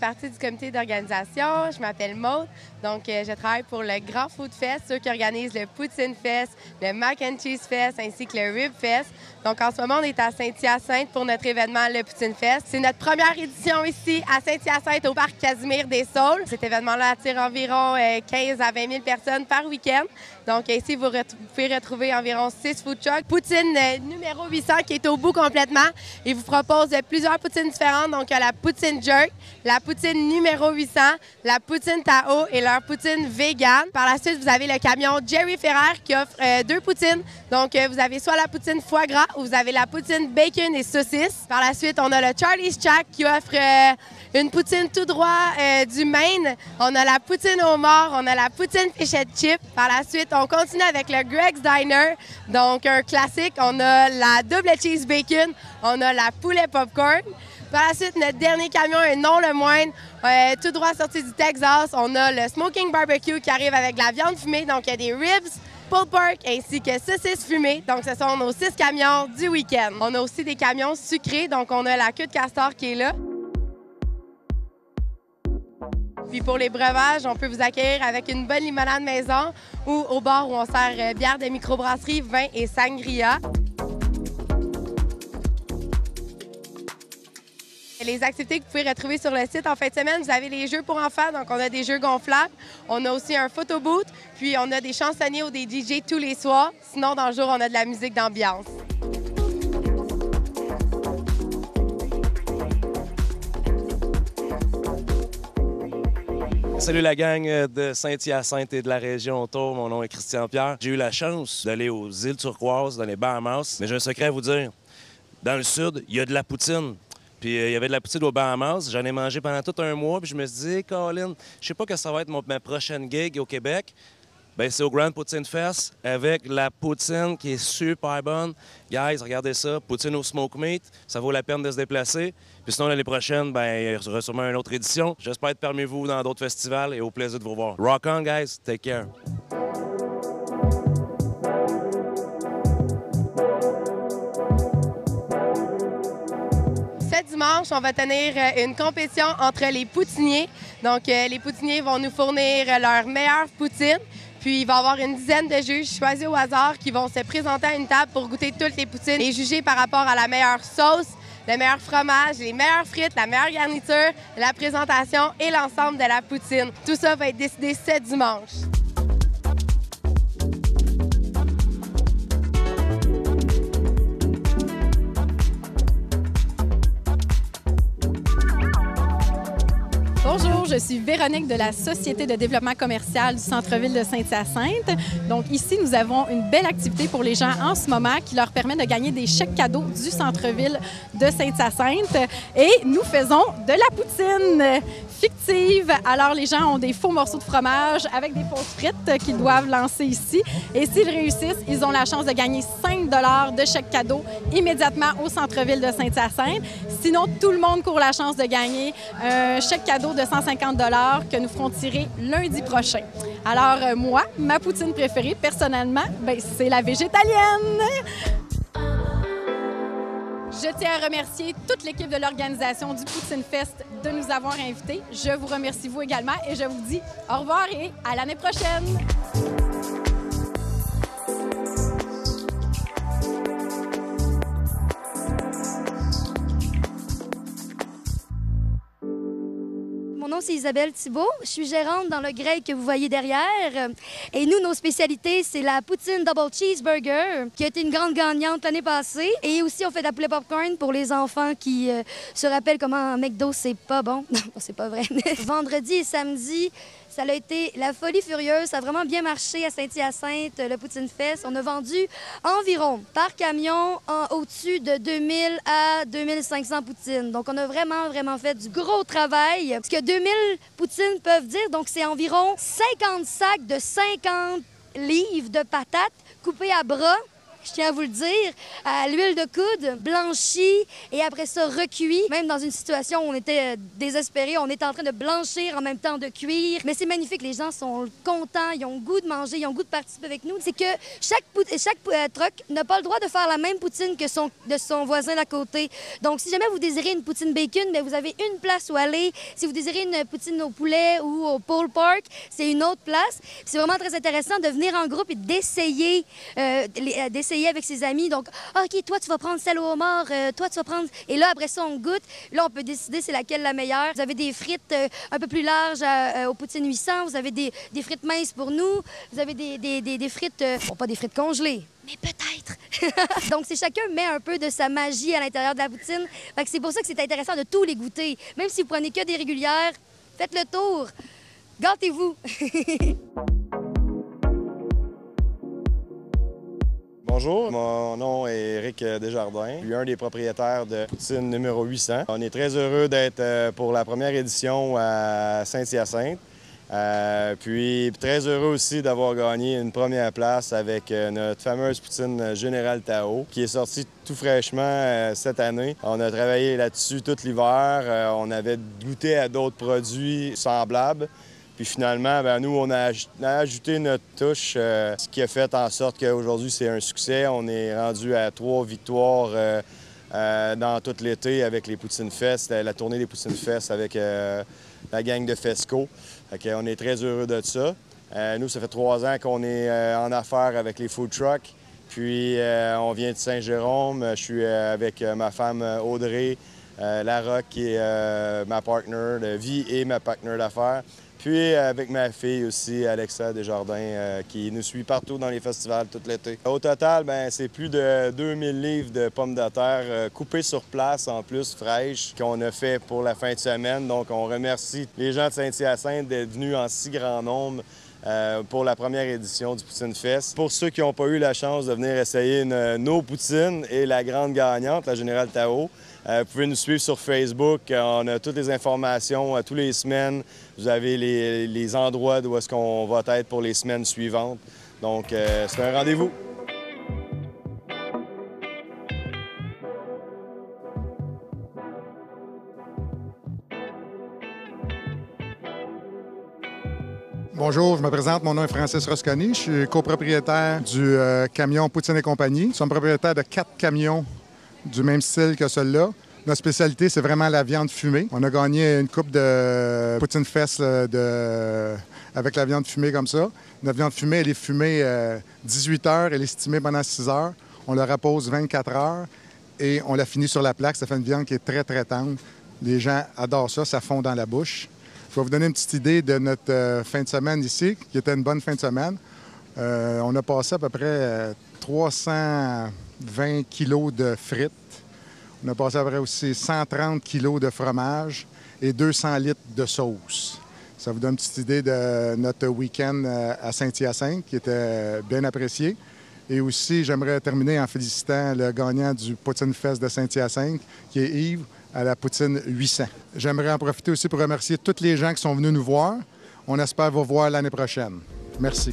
partie du comité d'organisation. Je m'appelle Maude. Donc, je travaille pour le Grand Food Fest, ceux qui organisent le Poutine Fest, le Mac and Cheese Fest ainsi que le Rib Fest. Donc, en ce moment, on est à Saint-Hyacinthe pour notre événement, le Poutine Fest. C'est notre première édition ici à Saint-Hyacinthe au parc Casimir-des-Saules. Cet événement-là attire environ 15 à 20 000 personnes par week-end. Donc, ici, vous pouvez retrouver environ 6 food trucks. Poutine numéro 800 qui est au bout complètement. Il vous propose plusieurs poutines différentes. Donc, il y a la poutine jerk, la poutine numéro 800, la poutine Tao et leur poutine vegan. Par la suite, vous avez le camion Jerry Ferrer qui offre 2 poutines. Donc, vous avez soit la poutine foie gras ou vous avez la poutine bacon et saucisse. Par la suite, on a le Charlie's Shack qui offre une poutine tout droit du Maine. On a la poutine au mort, on a la poutine fish and chip. Par la suite, on continue avec le Greg's Diner, donc un classique. On a la double cheese bacon, on a la poulet popcorn. Par la suite, notre dernier camion, et non le moindre, tout droit sorti du Texas, on a le Smoking Barbecue qui arrive avec la viande fumée, donc il y a des ribs, pulled pork ainsi que saucisses fumées. Donc, ce sont nos 6 camions du week-end. On a aussi des camions sucrés, donc on a la queue de castor qui est là. Puis pour les breuvages, on peut vous accueillir avec une bonne limonade maison ou au bar où on sert bière de microbrasserie, vin et sangria. Les activités que vous pouvez retrouver sur le site en fin de semaine, vous avez les jeux pour enfants, donc on a des jeux gonflables. On a aussi un photo booth, puis on a des chansonniers ou des DJ tous les soirs. Sinon, dans le jour, on a de la musique d'ambiance. Salut la gang de Saint-Hyacinthe et de la région autour. Mon nom est Christian Pierre. J'ai eu la chance d'aller aux îles Turquoises, dans les Bahamas. Mais j'ai un secret à vous dire. Dans le sud, il y a de la poutine. Puis il y avait de la poutine aux Bahamas. J'en ai mangé pendant tout un mois. Puis je me suis dit, Colin, je sais pas que ça va être ma prochaine gig au Québec. Bien, c'est au Grand Poutine Fest avec la poutine qui est super bonne. Guys, regardez ça. Poutine au smoke meat. Ça vaut la peine de se déplacer. Puis sinon, l'année prochaine, bien, il y aura sûrement une autre édition. J'espère être parmi vous dans d'autres festivals et au plaisir de vous voir. Rock on, guys. Take care. Ce dimanche, on va tenir une compétition entre les poutiniers. Donc, les poutiniers vont nous fournir leur meilleure poutine. Puis, il va y avoir une dizaine de juges choisis au hasard qui vont se présenter à une table pour goûter toutes les poutines et juger par rapport à la meilleure sauce, le meilleur fromage, les meilleures frites, la meilleure garniture, la présentation et l'ensemble de la poutine. Tout ça va être décidé ce dimanche. Bonjour, je suis Véronique de la Société de développement commercial du centre-ville de Saint-Hyacinthe. Donc ici, nous avons une belle activité pour les gens en ce moment qui leur permet de gagner des chèques cadeaux du centre-ville de Saint-Hyacinthe. Et nous faisons de la poutine fictive. Alors les gens ont des faux morceaux de fromage avec des fausses frites qu'ils doivent lancer ici. Et s'ils réussissent, ils ont la chance de gagner 5 $ de chèques cadeaux immédiatement au centre-ville de Saint-Hyacinthe. Sinon, tout le monde court la chance de gagner un chèque cadeau de 150 $ que nous ferons tirer lundi prochain. Alors, moi, ma poutine préférée, personnellement, c'est la végétalienne. Je tiens à remercier toute l'équipe de l'organisation du Poutine Fest de nous avoir invités. Je vous remercie, vous également, et je vous dis au revoir et à l'année prochaine. Mon nom, c'est Isabelle Thibault. Je suis gérante dans le grec que vous voyez derrière. Et nous, nos spécialités, c'est la poutine double cheeseburger, qui a été une grande gagnante l'année passée. Et aussi, on fait de la poulet popcorn pour les enfants qui se rappellent comment un McDo, c'est pas bon. Non, c'est pas vrai. Vendredi et samedi, ça a été la folie furieuse. Ça a vraiment bien marché à Saint-Hyacinthe, le Poutine Fest. On a vendu environ, par camion, au-dessus de 2000 à 2500 poutines. Donc, on a vraiment fait du gros travail. Ce que 2000 poutines peuvent dire, donc c'est environ 50 sacs de 50 livres de patates coupées à bras je tiens à vous le dire, à l'huile de coude, blanchie et après ça recuit. Même dans une situation où on était désespérés, on était en train de blanchir en même temps de cuire. Mais c'est magnifique, les gens sont contents, ils ont le goût de manger, ils ont le goût de participer avec nous. C'est que chaque troc n'a pas le droit de faire la même poutine que de son voisin d'à côté. Donc, si jamais vous désirez une poutine bacon, bien, vous avez une place où aller. Si vous désirez une poutine au poulet ou au pulled pork, c'est une autre place. C'est vraiment très intéressant de venir en groupe et d'essayer avec ses amis. Donc, OK, toi, tu vas prendre celle au homard, toi, tu vas prendre... Et là, après ça, on goûte. Là, on peut décider c'est laquelle la meilleure. Vous avez des frites un peu plus larges au poutine 800. Vous avez des frites minces pour nous. Vous avez des frites... bon, pas des frites congelées, mais peut-être. Donc, c'est chacun met un peu de sa magie à l'intérieur de la poutine. Fait que c'est pour ça que c'est intéressant de tous les goûter. Même si vous prenez que des régulières, faites le tour. Gâtez-vous. Bonjour, mon nom est Éric Desjardins. Je suis un des propriétaires de Poutine numéro 800. On est très heureux d'être pour la première édition à Saint-Hyacinthe. Puis très heureux aussi d'avoir gagné une première place avec notre fameuse poutine Général Tao qui est sortie tout fraîchement cette année. On a travaillé là-dessus tout l'hiver. On avait goûté à d'autres produits semblables. Puis finalement, nous, on a ajouté notre touche, ce qui a fait en sorte qu'aujourd'hui, c'est un succès. On est rendu à 3 victoires dans tout l'été avec les Poutines Fest, la tournée des Poutines Fest avec la gang de Fesco. On est très heureux de ça. Nous, ça fait 3 ans qu'on est en affaires avec les food trucks. Puis, on vient de Saint-Jérôme. Je suis avec ma femme Audrey Larocque, qui est ma partner de vie et ma partner d'affaires. Puis avec ma fille aussi, Alexa Desjardins, qui nous suit partout dans les festivals tout l'été. Au total, c'est plus de 2000 livres de pommes de terre coupées sur place, en plus fraîches, qu'on a fait pour la fin de semaine. Donc, on remercie les gens de Saint-Hyacinthe d'être venus en si grand nombre pour la première édition du Poutine Fest. Pour ceux qui n'ont pas eu la chance de venir essayer nos poutines et la grande gagnante, la Général Tao, vous pouvez nous suivre sur Facebook. On a toutes les informations tous les semaines. Vous avez les endroits d'où est-ce qu'on va être pour les semaines suivantes. Donc, c'est un rendez-vous. Bonjour, je me présente. Mon nom est Francis Rosconi. Je suis copropriétaire du camion Poutine et compagnie. Nous sommes propriétaires de 4 camions du même style que celui-là. Notre spécialité, c'est vraiment la viande fumée. On a gagné une coupe de Poutine Fest avec la viande fumée comme ça. Notre viande fumée, elle est fumée 18 heures, elle est estimée pendant 6 heures. On la repose 24 heures et on la finit sur la plaque. Ça fait une viande qui est très, très tendre. Les gens adorent ça, ça fond dans la bouche. Je vais vous donner une petite idée de notre fin de semaine ici, qui était une bonne fin de semaine. On a passé à peu près 320 kilos de frites. On a passé à peu près aussi 130 kilos de fromage et 200 litres de sauce. Ça vous donne une petite idée de notre week-end à Saint-Hyacinthe, qui était bien apprécié. Et aussi, j'aimerais terminer en félicitant le gagnant du Poutine Fest de Saint-Hyacinthe, qui est Yves, à la Poutine 800. J'aimerais en profiter aussi pour remercier tous les gens qui sont venus nous voir. On espère vous voir l'année prochaine. Merci.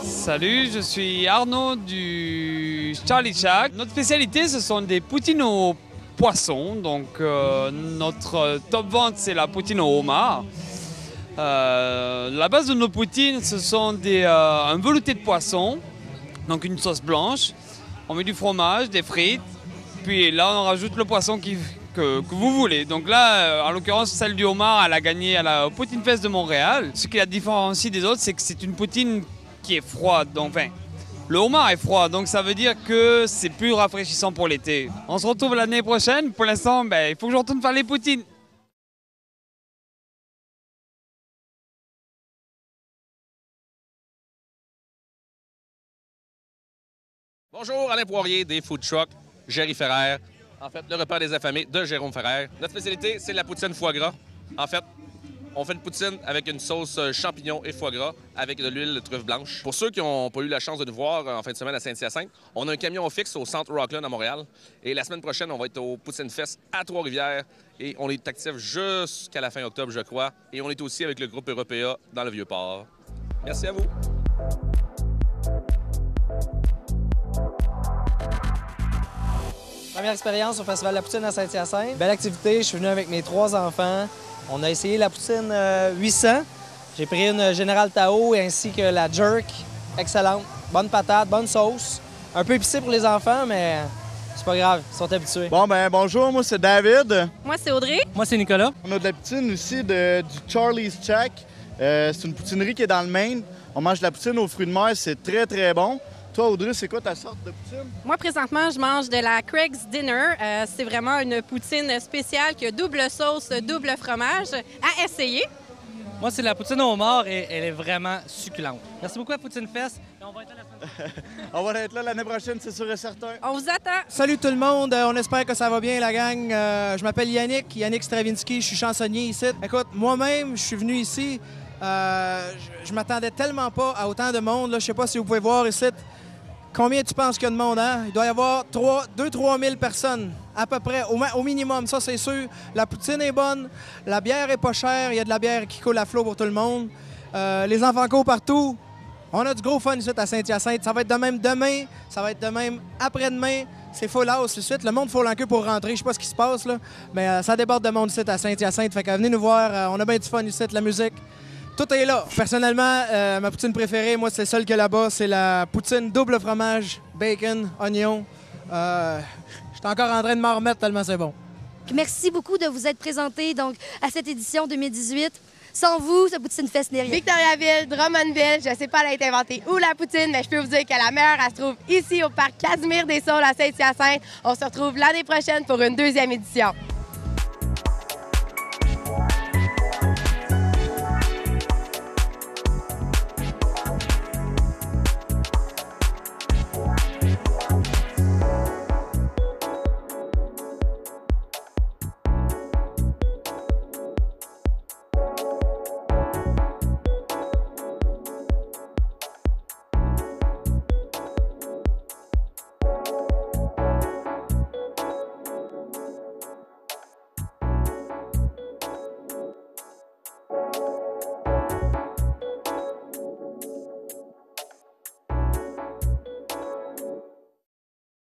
Salut, je suis Arnaud du Charlie Shack. Notre spécialité, ce sont des poutines au poisson. Donc, notre top vente, c'est la poutine au homard. La base de nos poutines, ce sont un velouté de poisson, donc une sauce blanche. On met du fromage, des frites, puis là, on rajoute le poisson que vous voulez. Donc là, en l'occurrence, celle du homard, elle a gagné à la Poutine Fest de Montréal. Ce qui la différencie des autres, c'est que c'est une poutine qui est froide. Donc, enfin, le homard est froid, donc ça veut dire que c'est plus rafraîchissant pour l'été. On se retrouve l'année prochaine. Pour l'instant, il faut que je retourne faire les poutines. Bonjour, Alain Poirier des Food Trucks, Jerry Ferrer. En fait, le repas des affamés de Jérôme Ferrer. Notre spécialité, c'est la poutine foie gras. En fait, on fait une poutine avec une sauce champignons et foie gras avec de l'huile de truffe blanche. Pour ceux qui n'ont pas eu la chance de nous voir en fin de semaine à Saint-Hyacinthe, on a un camion fixe au centre Rockland à Montréal. Et la semaine prochaine, on va être au Poutine Fest à Trois-Rivières. Et on est actif jusqu'à la fin octobre, je crois. Et on est aussi avec le groupe Européa dans le Vieux-Port. Merci à vous. Première expérience au Festival de la Poutine à Saint-Hyacinthe. Belle activité, je suis venu avec mes 3 enfants. On a essayé la poutine 800. J'ai pris une Général Tao ainsi que la Jerk. Excellente. Bonne patate, bonne sauce. Un peu épicé pour les enfants, mais c'est pas grave, ils sont habitués. Bon, ben bonjour, moi c'est David. Moi c'est Audrey. Moi c'est Nicolas. On a de la poutine aussi du Charlie's Shack. C'est une poutinerie qui est dans le Maine. On mange de la poutine aux fruits de mer, c'est très très bon. Toi, Audrey, c'est quoi ta sorte de poutine? Moi présentement, je mange de la Craig's Dinner. C'est vraiment une poutine spéciale qui a double sauce, double fromage à essayer. Moi c'est la poutine au homard et elle est vraiment succulente. Merci beaucoup à Poutine Fest. On va être là la semaine prochaine. On va être là l'année prochaine, c'est sûr et certain. On vous attend. Salut tout le monde, on espère que ça va bien la gang. Je m'appelle Yannick Stravinsky, je suis chansonnier ici. Écoute, moi-même, je suis venu ici, je m'attendais tellement pas à autant de monde. Là. Je sais pas si vous pouvez voir ici. Combien tu penses qu'il y a de monde, hein? Il doit y avoir 2-3 000 personnes, à peu près, au minimum, ça c'est sûr. La poutine est bonne, la bière est pas chère, il y a de la bière qui coule à flot pour tout le monde. Les enfants courent partout. On a du gros fun ici à Saint-Hyacinthe. Ça va être de même demain, ça va être de même après-demain. C'est full house ici. Le monde faut en queue pour rentrer. Je sais pas ce qui se passe, là, mais ça déborde de monde ici à Saint-Hyacinthe. Fait que venez nous voir, on a bien du fun ici, de la musique. Tout est là. Personnellement, ma poutine préférée, moi, c'est celle que là-bas. C'est la poutine double fromage, bacon, oignon. J'étais encore en train de m'en remettre tellement c'est bon. Merci beaucoup de vous être présenté donc, à cette édition 2018. Sans vous, ce Poutine Fest n'est rien. Victoriaville, Drummondville, je sais pas elle a été inventée où la poutine, mais je peux vous dire que la meilleure, elle se trouve ici au parc Casimir des Saules à Saint-Hyacinthe. On se retrouve l'année prochaine pour une 2e édition.